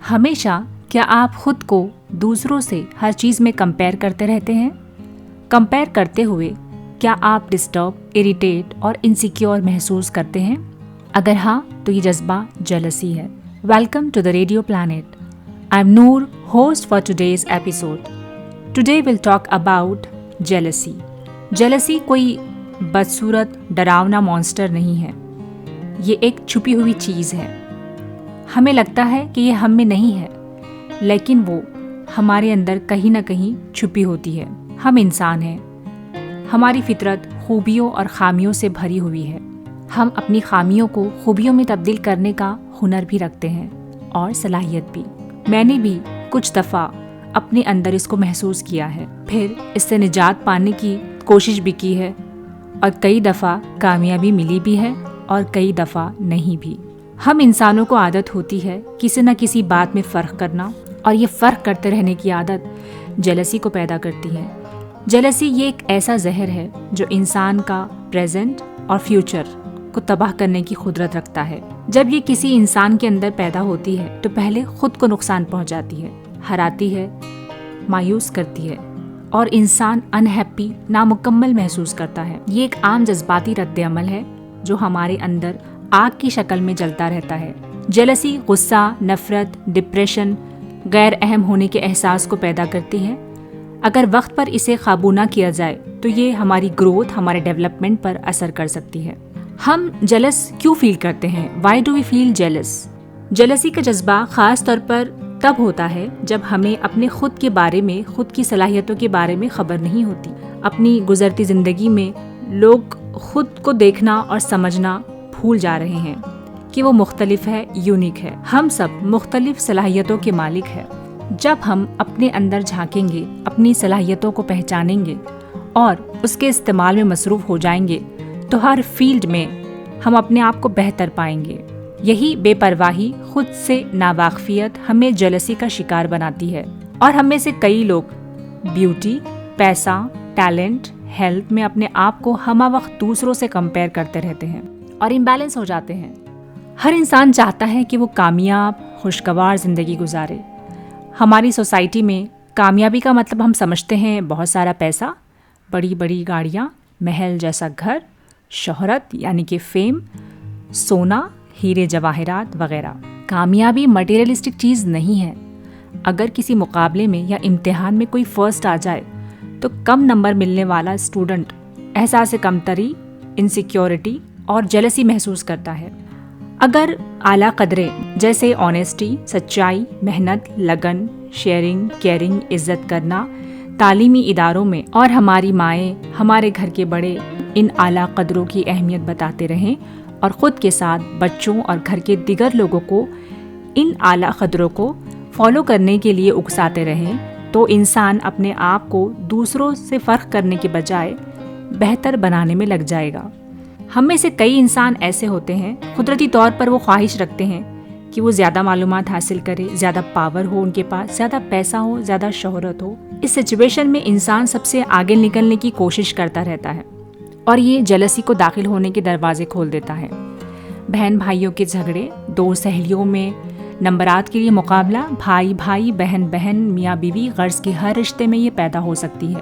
हमेशा क्या आप खुद को दूसरों से हर चीज़ में कंपेयर करते रहते हैं? कंपेयर करते हुए क्या आप डिस्टर्ब, इरिटेट और इनसिक्योर महसूस करते हैं? अगर हाँ, तो ये जज्बा जेलसी है। Welcome to the radio planet. I am Noor, host for today's episode. Today will talk about jealousy. Jealousy कोई बदसूरत, डरावना मॉन्स्टर नहीं है। ये एक छुपी हुई चीज़ है। हमें लगता है कि ये हम में नहीं है, लेकिन वो हमारे अंदर कहीं ना कहीं छुपी होती है। हम इंसान हैं। हमारी फितरत खूबियों और खामियों से भरी हुई है। हम अपनी खामियों को खूबियों में तब्दील करने का हुनर भी रखते हैं और सलाहियत भी। मैंने भी कुछ दफ़ा अपने अंदर इसको महसूस किया है, फिर इससे निजात पाने की कोशिश भी की है और कई दफ़ा कामयाबी मिली भी है और कई दफ़ा नहीं भी। हम इंसानों को आदत होती है किसी न किसी बात में फ़र्क करना, और ये फ़र्क करते रहने की आदत जेलसी को पैदा करती है। जेलसी ये एक ऐसा जहर है जो इंसान का प्रेजेंट और फ्यूचर को तबाह करने की कुदरत रखता है। जब ये किसी इंसान के अंदर पैदा होती है तो पहले खुद को नुकसान पहुंचाती है, हराती है, मायूस करती है और इंसान अनहैप्पी, नामुकम्मल महसूस करता है। ये एक आम जज्बाती रद्द-ए-अमल है जो हमारे अंदर आग की शक्ल में जलता रहता है। जेलसी गुस्सा, नफरत, डिप्रेशन, गैर अहम होने के एहसास को पैदा करती है। अगर वक्त पर इसे काबू ना किया जाए तो ये हमारी ग्रोथ, हमारे डेवलपमेंट पर असर कर सकती है। हम जेलस क्यों फील करते हैं? Why do we feel jealous? Jealousy का जज्बा खास तौर पर तब होता है जब हमें अपने खुद के बारे में, खुद की सलाहियतों के बारे में खबर नहीं होती। अपनी गुजरती जिंदगी में लोग खुद को देखना और समझना भूल जा रहे हैं कि वो मुख्तलिफ है, यूनिक है। हम सब मुख्तलिफ सलाहियतों के मालिक हैं। जब हम अपने अंदर झांकेंगे, अपनी सलाहियतों को पहचानेंगे और उसके इस्तेमाल में मसरूफ़ हो जाएंगे तो हर फील्ड में हम अपने आप को बेहतर पाएंगे। यही बेपरवाही, खुद से नावाकफियत हमें जेलसी का शिकार बनाती है। और हम में से कई लोग ब्यूटी, पैसा, टैलेंट, हेल्थ में अपने आप को हमावक्त दूसरों से कंपेयर करते रहते हैं और इम्बैलेंस हो जाते हैं। हर इंसान चाहता है कि वो कामयाब, खुशगवार ज़िंदगी गुजारे। हमारी सोसाइटी में कामयाबी का मतलब हम समझते हैं बहुत सारा पैसा, बड़ी बड़ी गाड़ियाँ, महल जैसा घर, शोहरत यानी कि फेम, सोना, हीरे जवाहरात वगैरह। कामयाबी मटेरियलिस्टिक चीज़ नहीं है। अगर किसी मुकाबले में या इम्तिहान में कोई फर्स्ट आ जाए तो कम नंबर मिलने वाला स्टूडेंट एहसास कमतरी, इनसिक्योरिटी और जेलसी महसूस करता है। अगर आला कदरें जैसे ऑनेस्टी, सच्चाई, मेहनत, लगन, शेयरिंग, केयरिंग, इज्जत करना तालीमी इदारों में और हमारी माएँ, हमारे घर के बड़े इन आला कदरों की अहमियत बताते रहें और ख़ुद के साथ बच्चों और घर के दिगर लोगों को इन आला कदरों को फॉलो करने के लिए उकसाते रहें तो इंसान अपने आप को दूसरों से फ़र्क करने के बजाय बेहतर बनाने में लग जाएगा। हम में से कई इंसान ऐसे होते हैं, कुदरती तौर पर वो ख्वाहिश रखते हैं कि वो ज़्यादा मालूमात हासिल करे, ज़्यादा पावर हो उनके पास, ज़्यादा पैसा हो, ज़्यादा शोहरत हो। इस सिचुएशन में इंसान सबसे आगे निकलने की कोशिश करता रहता है और ये जेलसी को दाखिल होने के दरवाजे खोल देता है। बहन भाइयों के झगड़े, दो सहेलियों में नंबरात के लिए मुकाबला, भाई भाई, बहन बहन, मियाँ बीवी, गर्ज के हर रिश्ते में ये पैदा हो सकती है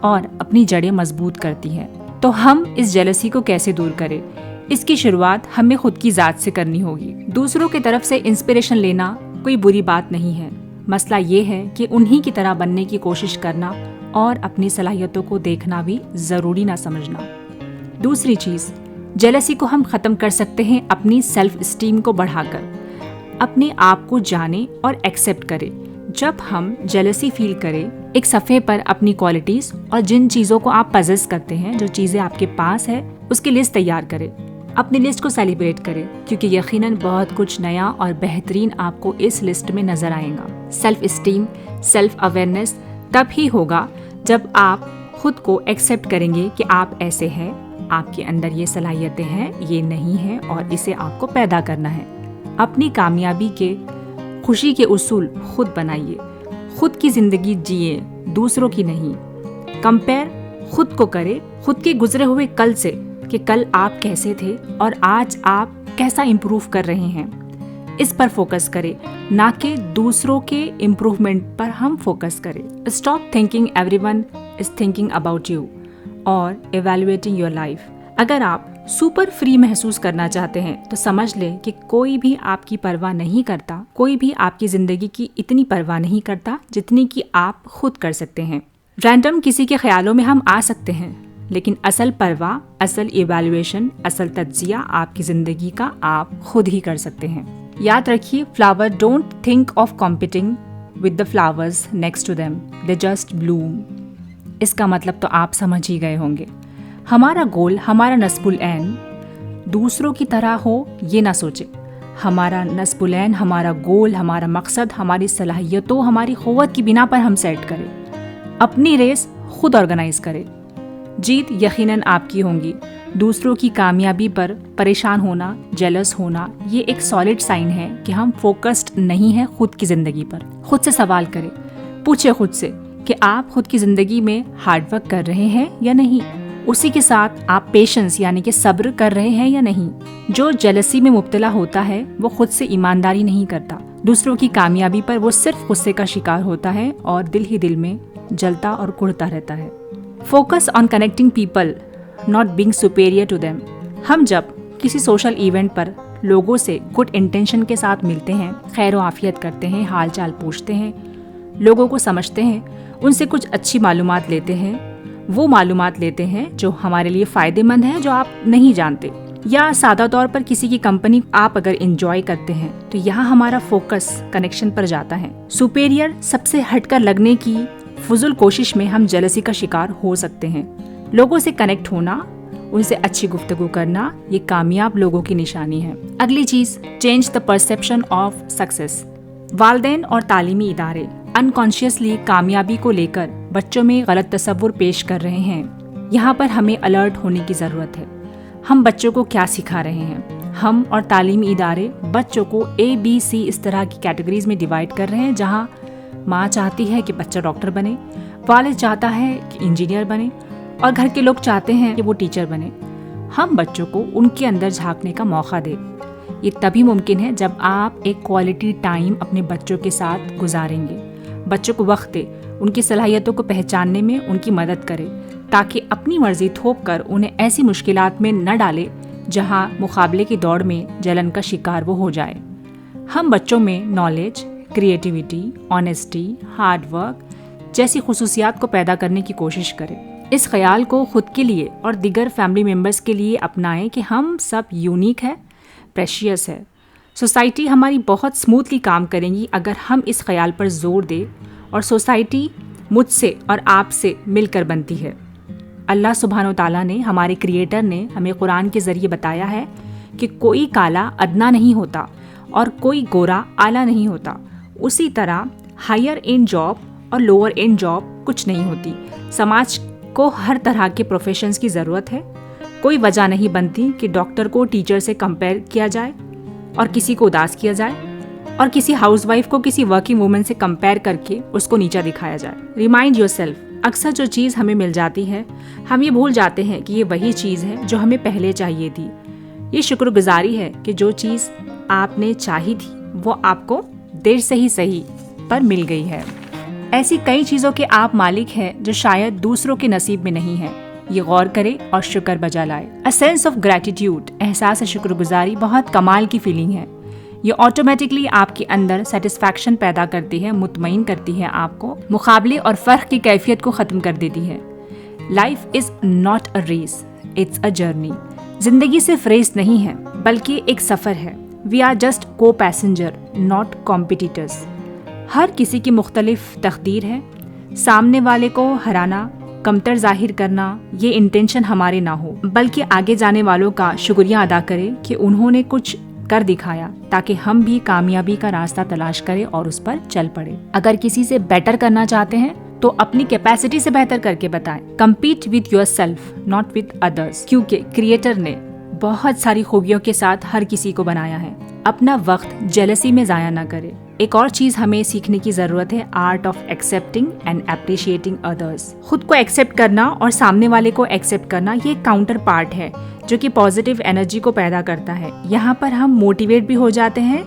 और अपनी जड़ें मजबूत करती है। तो हम इस जेलसी को कैसे दूर करें? इसकी शुरुआत हमें खुद की ज़ात से करनी होगी। दूसरों की तरफ से इंस्पिरेशन लेना कोई बुरी बात नहीं है। मसला ये है कि उन्हीं की तरह बनने की कोशिश करना और अपनी सलाहियतों को देखना भी ज़रूरी ना समझना। दूसरी चीज़, जेलसी को हम ख़त्म कर सकते हैं अपनी सेल्फ स्टीम को बढ़ाकर। अपने आप को जाने और एक्सेप्ट करें। जब हम जेलसी फील करें, एक सफ़े पर अपनी क्वालिटीज़ और जिन चीज़ों को आप पजेस करते हैं, जो चीज़ें आपके पास है, उसकी लिस्ट तैयार करें। अपनी लिस्ट को सेलिब्रेट करें क्योंकि यकीनन बहुत कुछ नया और बेहतरीन आपको इस लिस्ट में नज़र आएगा। सेल्फ स्टीम, सेल्फ अवेयरनेस तब ही होगा जब आप खुद को एक्सेप्ट करेंगे कि आप ऐसे हैं, आपके अंदर ये सलाहियतें हैं, ये नहीं हैं और इसे आपको पैदा करना है। अपनी कामयाबी के, खुशी के उसूल खुद बनाइए। खुद की ज़िंदगी जिए, दूसरों की नहीं। कंपेयर खुद को करें, खुद के गुजरे हुए कल से कि कल आप कैसे थे और आज आप कैसा इम्प्रूव कर रहे हैं। इस पर फोकस करें, ना कि दूसरों के इम्प्रूवमेंट पर हम फोकस करें। Stop thinking everyone is thinking about you और इवैल्यूएटिंग योर लाइफ। अगर आप सुपर फ्री महसूस करना चाहते हैं तो समझ लें कि कोई भी आपकी परवाह नहीं करता, कोई भी आपकी जिंदगी की इतनी परवाह नहीं करता जितनी कि आप खुद कर सकते हैं। रैंडम किसी के ख्यालों में हम आ सकते हैं, लेकिन असल परवाह, असल इवैल्यूएशन, असल तज्जिया आपकी जिंदगी का आप खुद ही कर सकते हैं। याद रखिए, flower don't think of competing with the flowers next to them, they just bloom. इसका मतलब तो आप समझ ही गए होंगे। हमारा गोल, हमारा नस्बुल ऐन दूसरों की तरह हो ये ना सोचे। हमारा नस्बुल ऐन, हमारा गोल, हमारा मकसद हमारी सलाहियतों, हमारी क़ुव्वत की बिना पर हम सेट करें। अपनी रेस खुद ऑर्गेनाइज करें। जीत यकीनन आपकी होंगी। दूसरों की कामयाबी पर परेशान होना, जेलस होना, ये एक सॉलिड साइन है कि हम फोकस्ड नहीं हैं खुद की ज़िंदगी पर। खुद से सवाल करें, पूछे खुद से कि आप खुद की ज़िंदगी में हार्डवर्क कर रहे हैं या नहीं। उसी के साथ आप पेशेंस यानी कि सब्र कर रहे हैं या नहीं। जो जेलसी में मुब्तला होता है वो खुद से ईमानदारी नहीं करता। दूसरों की कामयाबी पर वो सिर्फ गुस्से का शिकार होता है और दिल ही दिल में जलता और कुढ़ता रहता है। Focus on connecting people, not being superior to them. हम जब किसी सोशल इवेंट पर लोगों से गुड इंटेंशन के साथ मिलते हैं, खैर आफियत करते हैं, हाल चाल पूछते हैं, लोगों को समझते हैं, उनसे कुछ अच्छी मालूमात लेते हैं, वो मालूमात लेते हैं जो हमारे लिए फ़ायदेमंद हैं, जो आप नहीं जानते, या सादा तौर पर किसी की कंपनी आप अगर इंजॉय करते हैं, तो यहाँ हमारा फोकस कनेक्शन पर जाता है। सुपेरियर सबसे हटकर लगने की फुजुल कोशिश में हम जेलसी का शिकार हो सकते हैं। लोगों से कनेक्ट होना, उनसे अच्छी गुफ्तगू करना, ये कामयाब लोगों की निशानी है। अगली चीज़, change the perception of success. वालिदैन और तालीमी इदारे अनकॉन्शियसली कामयाबी को लेकर बच्चों में गलत तस्वुर पेश कर रहे हैं। यहाँ पर हमें अलर्ट होने की ज़रूरत है। हम बच्चों को क्या सिखा रहे हैं? हम और तालीमी इदारे बच्चों को ABC इस तरह की कैटेगरीज में डिवाइड कर रहे हैं, जहाँ माँ चाहती है कि बच्चा डॉक्टर बने, वालिद चाहता है कि इंजीनियर बने, और घर के लोग चाहते हैं कि वो टीचर बने। हम बच्चों को उनके अंदर झांकने का मौका दें। ये तभी मुमकिन है जब आप एक क्वालिटी टाइम अपने बच्चों के साथ गुजारेंगे। बच्चों को वक्त दें, उनकी सलाहियतों को पहचानने में उनकी मदद करें, ताकि अपनी मर्जी थोप कर उन्हें ऐसी मुश्किलात में न डालें जहाँ मुकाबले की दौड़ में जलन का शिकार वो हो जाए। हम बच्चों में knowledge, creativity, honesty, hard work जैसी खुसूसियात को पैदा करने की कोशिश करें। इस ख्याल को खुद के लिए और दीगर फैमिली मेम्बर्स के लिए अपनाएं कि हम सब यूनिक है, प्रेशियस है। सोसाइटी हमारी बहुत स्मूथली काम करेंगी अगर हम इस ख्याल पर जोर दें, और सोसाइटी मुझसे और आपसे मिलकर बनती है। अल्लाह सुब्हानो ताला ने, हमारे क्रिएटर ने हमें कुरान के ज़रिए बताया है कि कोई काला अदना नहीं होता और कोई गोरा आला नहीं होता। उसी तरह हायर एंड जॉब और लोअर एंड जॉब कुछ नहीं होती। समाज को हर तरह के प्रोफेशंस की ज़रूरत है। कोई वजह नहीं बनती कि डॉक्टर को टीचर से कंपेयर किया जाए और किसी को उदास किया जाए, और किसी हाउसवाइफ को किसी वर्किंग वूमेन से कंपेयर करके उसको नीचा दिखाया जाए। रिमाइंड योरसेल्फ, अक्सर जो चीज़ हमें मिल जाती है, हम ये भूल जाते हैं कि ये वही चीज़ है जो हमें पहले चाहिए थी। ये शुक्रगुजारी है कि जो चीज़ आपने चाही थी वो आपको देर से ही सही पर मिल गई है। ऐसी कई चीज़ों के आप मालिक हैं जो शायद दूसरों के नसीब में नहीं है। ये गौर करें और शुक्र बजा लाए। अ सेंस ऑफ ग्रैटिट्यूड, एहसास शुक्रगुजारी बहुत कमाल की फीलिंग है। ये ऑटोमेटिकली आपके अंदर सेटिस्फैक्शन पैदा करती है, मुतमईन करती है आपको, मुकाबले और फ़र्क की कैफियत को ख़त्म कर देती है। Life is not a race, it's a journey. जिंदगी सिर्फ रेस नहीं है बल्कि एक सफ़र है। We are just co passenger, not competitors. हर किसी की मुख्तलिफ तकदीर है। सामने वाले को हराना, कमतर जाहिर करना, ये इंटेंशन हमारे ना हो, बल्कि आगे जाने वालों का शुक्रिया अदा करें कि उन्होंने कुछ कर दिखाया, ताकि हम भी कामयाबी का रास्ता तलाश करें और उस पर चल पड़े। अगर किसी से बेटर करना चाहते हैं तो अपनी कैपेसिटी से बेहतर करके बताएं। Compete with yourself, not with others, क्योंकि क्रिएटर ने बहुत सारी खूबियों के साथ हर किसी को बनाया है। अपना वक्त जेलसी में ज़ाया ना करें। एक और चीज़ हमें सीखने की ज़रूरत है, art of accepting and appreciating others. खुद को एक्सेप्ट करना और सामने वाले को एक्सेप्ट करना, ये काउंटर पार्ट है जो कि पॉजिटिव एनर्जी को पैदा करता है। यहाँ पर हम मोटिवेट भी हो जाते हैं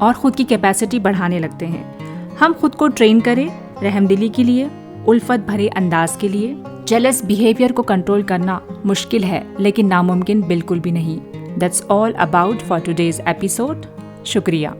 और ख़ुद की कैपेसिटी बढ़ाने लगते हैं। हम खुद को ट्रेन करें रहमदिली के लिए, उल्फत भरे अंदाज के लिए। जेलस बिहेवियर को कंट्रोल करना मुश्किल है लेकिन नामुमकिन बिल्कुल भी नहीं। That's all about for today's episode. शुक्रिया।